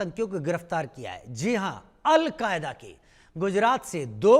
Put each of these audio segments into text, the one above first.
आतंकियों को गिरफ्तार किया है। जी हां, अल कायदा के गुजरात से 2,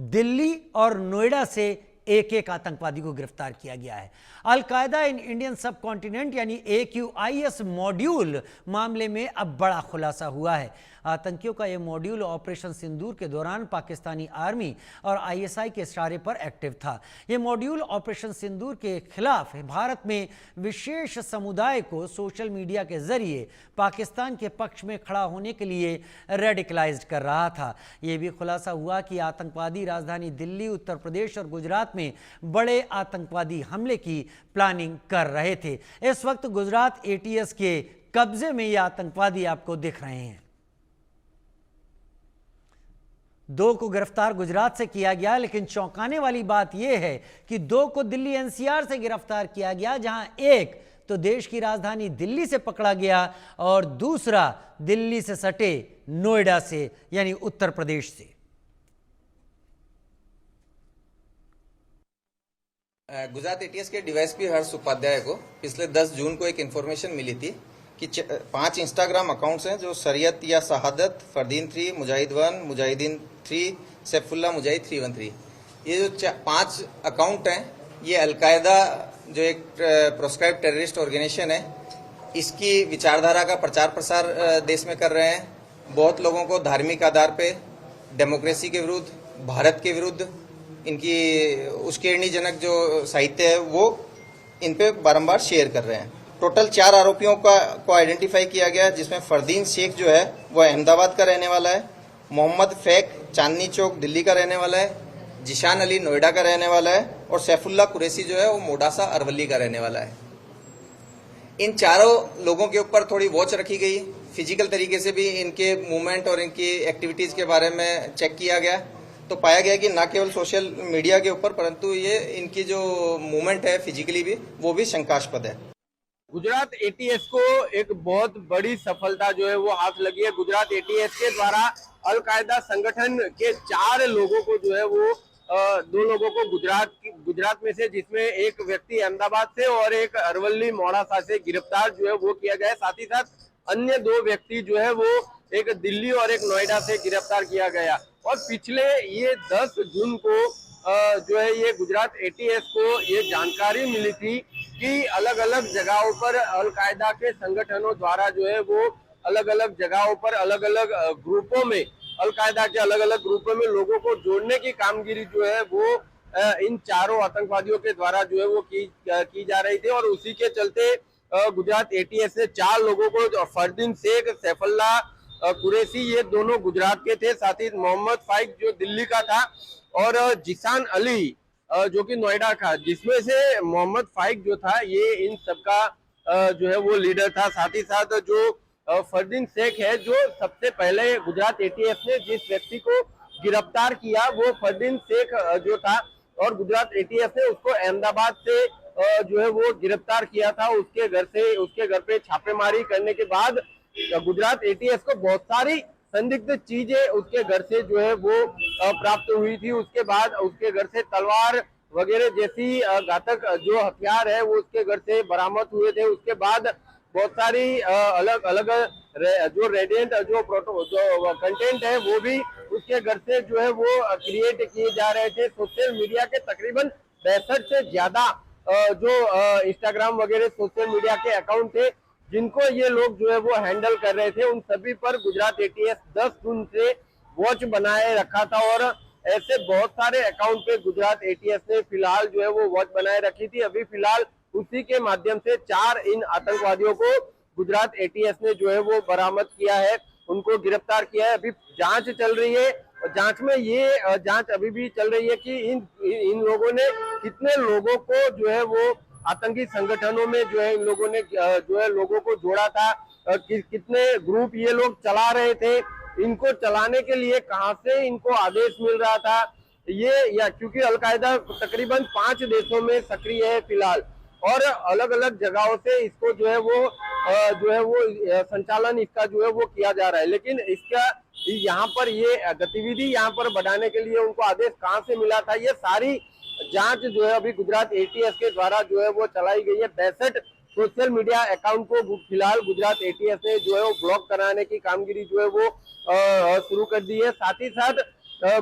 दिल्ली और नोएडा से एक आतंकवादी को गिरफ्तार किया गया है। अल कायदा इन इंडियन सब कॉन्टिनेंट यानी AQIS मॉड्यूल मामले में अब बड़ा खुलासा हुआ है। आतंकियों का यह मॉड्यूल ऑपरेशन सिंदूर के दौरान पाकिस्तानी आर्मी और ISI के इशारे पर एक्टिव था। यह मॉड्यूल ऑपरेशन सिंदूर के खिलाफ भारत में विशेष समुदाय को सोशल मीडिया के जरिए पाकिस्तान के पक्ष में खड़ा होने के लिए रेडिकलाइज्ड कर रहा था। यह भी खुलासा हुआ कि आतंकवादी राजधानी दिल्ली, उत्तर प्रदेश और गुजरात में बड़े आतंकवादी हमले की प्लानिंग कर रहे थे। इस वक्त गुजरात ATS के कब्जे में ये आतंकवादी आपको दिख रहे हैं। 2 को गिरफ्तार गुजरात से किया गया, लेकिन चौंकाने वाली बात यह है कि 2 को दिल्ली NCR से गिरफ्तार किया गया, जहां एक तो देश की राजधानी दिल्ली से पकड़ा गया और दूसरा दिल्ली से सटे नोएडा से यानी उत्तर प्रदेश से। गुजरात ATS के डीवाईएसपी हर्ष उपाध्याय को पिछले 10 जून को एक इन्फॉर्मेशन मिली थी कि 5 इंस्टाग्राम अकाउंट्स हैं जो शरीयत या शहादत, फरदीन 3, मुजाहिद 1, मुजाहिदीन 3, सैफुल्ला मुजाहिद 313, ये जो 5 अकाउंट हैं, ये अलकायदा जो एक प्रोस्क्राइब टेररिस्ट ऑर्गेनाइजेशन है, इसकी विचारधारा का प्रचार प्रसार देश में कर रहे हैं। बहुत लोगों को धार्मिक आधार पे डेमोक्रेसी के विरुद्ध, भारत के विरुद्ध इनकी उत्कीर्णजनक जो साहित्य है वो इन पे बारंबार शेयर कर रहे हैं। टोटल 4 आरोपियों को आइडेंटिफाई किया गया, जिसमें फरदीन शेख जो है वो अहमदाबाद का रहने वाला है, मोहम्मद फैक चांदनी चौक दिल्ली का रहने वाला है, जिशान अली नोएडा का रहने वाला है और सैफुल्ला कुरैशी जो है वो मोडासा अरवली का रहने वाला है। इन चारों लोगों के ऊपर थोड़ी वॉच रखी गई, फिजिकल तरीके से भी इनके मूवमेंट और इनकी एक्टिविटीज के बारे में चेक किया गया, तो पाया गया कि न केवल सोशल मीडिया के ऊपर परंतु ये इनकी जो मूवमेंट है फिजिकली भी वो भी शंकास्पद है। गुजरात ATS को एक बहुत बड़ी सफलता जो है वो हाथ लगी है। गुजरात ATS के द्वारा अल कायदा संगठन के 4 लोगों को जो है वो 2 लोगों को गुजरात में से, जिसमें एक व्यक्ति अहमदाबाद से और एक अरवली मोडासा से गिरफ्तार जो है वो किया गया है। साथ ही साथ अन्य 2 व्यक्ति जो है वो एक दिल्ली और एक नोएडा से गिरफ्तार किया गया। और पिछले ये 10 जून को जो है ये गुजरात ATS को ये जानकारी मिली थी कि अलग अलग जगहों पर अल कायदा के संगठनों द्वारा जो है वो अलग अलग जगहों पर अलग अलग ग्रुपों में, अल कायदा के अलग अलग ग्रुपों में लोगों को जोड़ने की कामगिरी जो है वो इन चारों आतंकवादियों के द्वारा जो है वो की जा रही थी। और उसी के चलते गुजरात ATS ने 4 लोगों को, फरदीन शेख, सैफुल्ला कुरैशी, ये दोनों गुजरात के थे, साथ ही मोहम्मद फाइक जो दिल्ली का था और जिशान अली जो कि नोएडा का, जिसमें से मोहम्मद फाइक जो था ये इन सबका जो है वो लीडर था। साथ ही साथ जो फरदीन शेख है, जो सबसे पहले गुजरात ATS ने जिस व्यक्ति को गिरफ्तार किया वो फरदीन शेख जो था और गुजरात ATS ने उसको अहमदाबाद से जो है वो गिरफ्तार किया था। उसके घर पे छापेमारी करने के बाद गुजरात ATS को बहुत सारी संदिग्ध चीजें उसके घर से जो है वो प्राप्त हुई थी। उसके बाद उसके घर से तलवार वगैरह जैसी घातक जो हथियार है वो उसके घर से बरामद हुए थे। उसके बाद बहुत सारी अलग अलग जो रेडिएंट जो कंटेंट है वो भी उसके घर से जो है वो क्रिएट किए जा रहे थे। सोशल मीडिया के तकरीबन 65 से ज्यादा जो इंस्टाग्राम वगैरह सोशल मीडिया के अकाउंट थे जिनको ये लोग जो है वो हैंडल कर रहे थे, उन सभी पर गुजरात ATS 10 जून से वॉच बनाए रखा था। और ऐसे बहुत सारे अकाउंट पे गुजरात ATS ने फिलहाल जो है वो वॉच बनाए रखी थी। अभी फिलहाल उसी के माध्यम से 4 इन आतंकवादियों को गुजरात ATS ने जो है वो बरामद किया है, उनको गिरफ्तार किया है। अभी जांच चल रही है और जांच में ये जांच अभी भी चल रही है कि इन लोगों ने कितने लोगों को जो है वो आतंकी संगठनों में जो है इन लोगों ने जो है लोगों को जोड़ा था, कितने ग्रुप ये लोग चला रहे थे, इनको चलाने के लिए कहां से इनको आदेश मिल रहा था ये, या क्योंकि अल कायदा तकरीबन 5 देशों में सक्रिय है फिलहाल और अलग अलग जगहों से इसको जो है वो संचालन इसका जो है वो किया जा रहा है। लेकिन इसका यहाँ पर ये गतिविधि यहाँ पर बढ़ाने के लिए उनको आदेश कहाँ से मिला था, ये सारी जांच जो है अभी गुजरात ATS के द्वारा जो है वो चलाई गई है। 62 सोशल मीडिया अकाउंट को फिलहाल गुजरात एटीएस ने जो है वो ब्लॉक कराने की कामगिरी जो है वो शुरू कर दी है। साथ ही साथ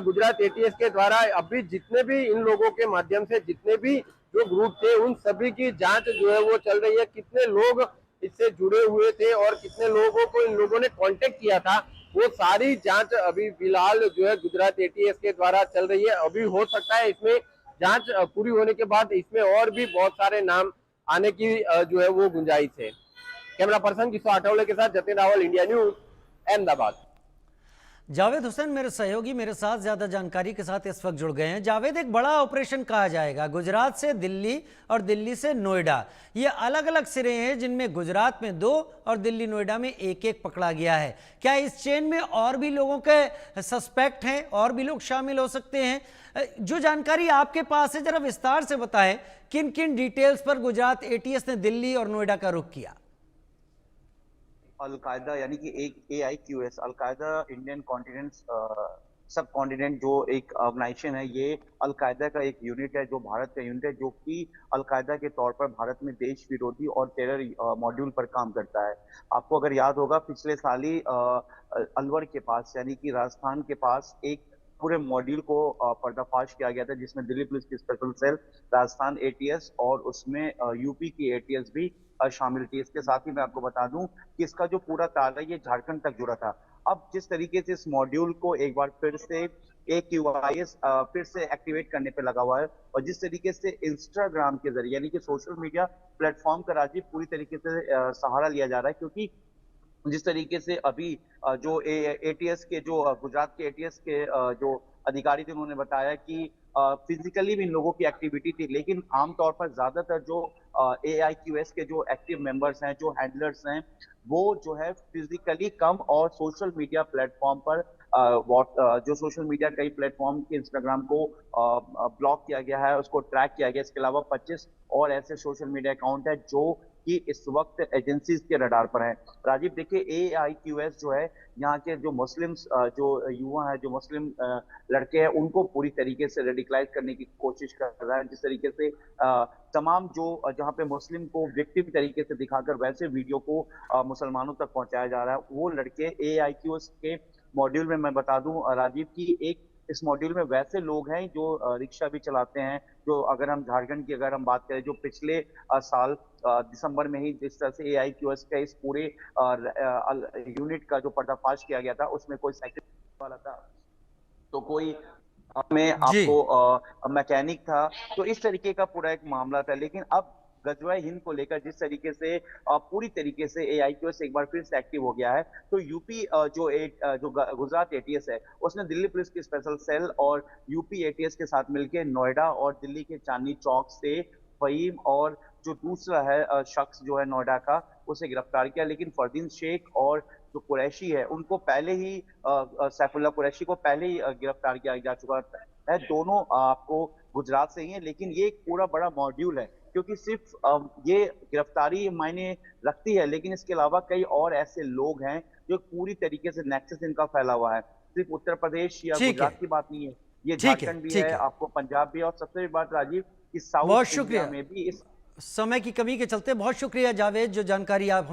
गुजरात एटीएस के द्वारा अभी जितने भी इन लोगों के माध्यम से जितने भी जो ग्रुप थे उन सभी की जांच जो है वो चल रही है। कितने लोग इससे जुड़े हुए थे और कितने लोगों को इन लोगों ने कांटेक्ट किया था, वो सारी जांच अभी फिलहाल जो है गुजरात एटीएस के द्वारा चल रही है। अभी हो सकता है इसमें जांच पूरी होने के बाद इसमें और भी बहुत सारे नाम आने की जो है वो गुंजाइश है। कैमरा पर्सन किशोर आठवले के साथ जतिन रावल, इंडिया न्यूज, अहमदाबाद। जावेद हुसैन मेरे सहयोगी मेरे साथ ज्यादा जानकारी के साथ इस वक्त जुड़ गए हैं। जावेद, एक बड़ा ऑपरेशन कहा जाएगा, गुजरात से दिल्ली और दिल्ली से नोएडा, ये अलग अलग सिरे हैं जिनमें गुजरात में 2 और दिल्ली नोएडा में 1-1 पकड़ा गया है। क्या इस चेन में और भी लोगों के सस्पेक्ट हैं, और भी लोग शामिल हो सकते हैं? जो जानकारी आपके पास है जरा विस्तार से बताएं, किन किन डिटेल्स पर गुजरात एटीएस ने दिल्ली और नोएडा का रुख किया? अलकायदा यानी कि एक AIQS, अलकायदा इंडियन कॉन्टिनेंट सब कॉन्टिनेंट जो एक ऑर्गेनाइजेशन है, ये अलकायदा का एक यूनिट है, जो भारत का यूनिट है, जो कि अलकायदा के तौर पर भारत में देश विरोधी और टेरर मॉड्यूल पर काम करता है। आपको अगर याद होगा, पिछले साल ही अलवर के पास यानी कि राजस्थान के पास एक पूरे मॉड्यूल को पर्दाफाश किया गया था, जिसमें दिल्ली पुलिस की स्पेशल सेल, राजस्थान ATS और उसमें यूपी की ATS भी शामिल थी। इसके साथ ही मैं आपको बता दूं कि इसका जो पूरा तार है ये झारखंड तक जुड़ा था। अब जिस तरीके से इस मॉड्यूल को एक बार फिर से AQIS फिर से एक्टिवेट करने पे लगा हुआ है, और जिस तरीके से इंस्टाग्राम के जरिए यानी कि सोशल मीडिया प्लेटफॉर्म का राजीव पूरी तरीके से सहारा लिया जा रहा है, क्योंकि जिस तरीके से अभी जो ATS के जो गुजरात के ATS के जो अधिकारी थे, उन्होंने बताया कि फिजिकली भी इन लोगों की एक्टिविटी थी, लेकिन आमतौर पर ज्यादातर जो AIQS के जो एक्टिव मेंबर्स हैं, जो हैंडलर्स हैं, वो जो है फिजिकली कम और सोशल मीडिया प्लेटफॉर्म पर जो सोशल मीडिया कई प्लेटफॉर्म के इंस्टाग्राम को ब्लॉक किया गया है, उसको ट्रैक किया गया। इसके अलावा 25 और ऐसे सोशल मीडिया अकाउंट है जो कि इस वक्त एजेंसीज के रडार पर हैं। राजीव, देखिए, AIQS जो है यहाँ के जो मुस्लिम्स जो युवा है, जो मुस्लिम लड़के हैं, उनको पूरी तरीके से रेडिकलाइज करने की कोशिश कर रहा है। जिस तरीके से तमाम जो जहाँ पे मुस्लिम को विक्टिम तरीके से दिखाकर वैसे वीडियो को मुसलमानों तक पहुंचाया जा रहा है, वो लड़के AIQS के मॉड्यूल में, मैं बता दूं राजीव की, एक इस मॉड्यूल में वैसे लोग हैं जो रिक्शा भी चलाते हैं, जो अगर हम झारखंड की अगर हम बात करें, जो पिछले साल दिसंबर में ही जिस तरह से AIQS का इस पूरे यूनिट का जो पर्दाफाश किया गया था, उसमें कोई साइकिल वाला था, तो कोई में आपको मैकेनिक था, तो इस तरीके का पूरा एक मामला था। लेकिन अब गजवाए हिंद को लेकर जिस तरीके से पूरी तरीके से AIQS एक बार फिर से एक्टिव हो गया है, तो यूपी जो गुजरात ATS है, उसने दिल्ली पुलिस की स्पेशल सेल और यूपी ATS के साथ मिलकर नोएडा और दिल्ली के चांदनी चौक से फहीम और जो दूसरा है शख्स जो है नोएडा का, उसे गिरफ्तार किया। लेकिन फरदीन शेख और जो कुरैशी है, उनको पहले ही सैफुल्लाह कुरैशी को पहले ही गिरफ्तार किया जा चुका है। दोनों आपको गुजरात से ही है, लेकिन ये एक पूरा बड़ा मॉड्यूल है, क्योंकि सिर्फ ये गिरफ्तारी मायने रखती है, लेकिन इसके अलावा कई और ऐसे लोग हैं जो पूरी तरीके से नेक्सस इनका फैला हुआ है। सिर्फ उत्तर प्रदेश या गुजरात की बात नहीं है, ये झारखंड भी है, आपको पंजाब भी है, और सबसे बड़ी बात राजीव कि साउथ इंडिया में भी इस समय की कमी के चलते बहुत शुक्रिया जावेद, जो जानकारी आप